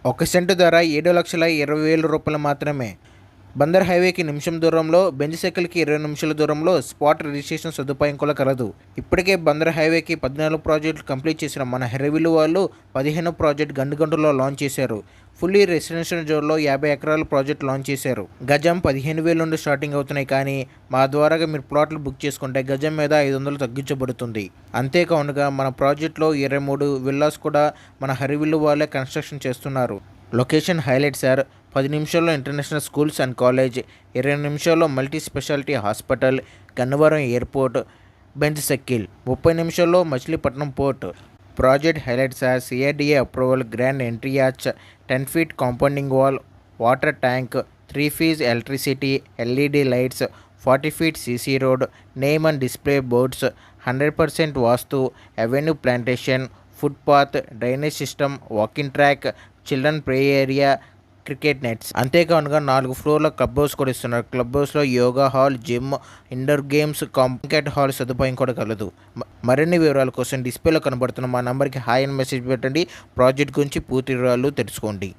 ఒక సెంటు ధర 7,20,000 రూపాయలు మాత్రమే. బందర్ హైవేకి నిమిషం దూరంలో, బెంజ్ సర్కిల్కి 20 నిమిషాల దూరంలో స్పాట్ రిజిస్ట్రేషన్ సదుపాయం కూడా కలదు. ఇప్పటికే బందర్ హైవేకి 14 ప్రాజెక్టులు కంప్లీట్ చేసిన మన హెరవిల్లు వాళ్ళు 15 ప్రాజెక్ట్ గండుగంటలో లాంచ్ చేశారు. ఫుల్లీ రెసిడెన్షియల్ జోన్లో 50 ఎకరాల ప్రాజెక్ట్ లాంచ్ చేశారు. గజం 15,000 నుండి స్టార్టింగ్ అవుతున్నాయి. కానీ మా ద్వారాగా మీరు ప్లాట్లు బుక్ చేసుకుంటే గజం మీద 500 తగ్గించబడుతుంది. అంతేకాకుండా మన ప్రాజెక్టులో 23 విల్లాస్ కూడా మన హెరవిల్లు వాళ్ళే కన్స్ట్రక్షన్ చేస్తున్నారు. Location highlight sir. 10 నిమిషాల్లో ఇంటర్నేషనల్ స్కూల్స్ అండ్ కాలేజ్, 20 నిమిషాల్లో multi speciality hospital, Gannavaram airport, Benz circle, 30 నిమిషాల్లో Machilipatnam port. Project highlight sir. CRDA approval, grand entry arch, 10 feet compounding wall, water tank, 3 phase electricity, LED lights, 40 feet CC road, name and display boards, 100% vastu, avenue plantation, footpath, drainage system, walking track, children play area, cricket nets. అంతేకాకుండా 4 ఫ్లోర్ల club house కూడా ఇస్తున్నారు. Club హౌస్లో yoga hall, gym, indoor games, కాంపికేట్ hall సదుపాయం కూడా కలదు. మరిన్ని వివరాల కోసం డిస్ప్లేలో కనబడుతున్న మా నంబర్కి హాయ్ అని మెసేజ్ పెట్టండి. ప్రాజెక్ట్ గురించి పూర్తి వివరాలు తెలుసుకోండి.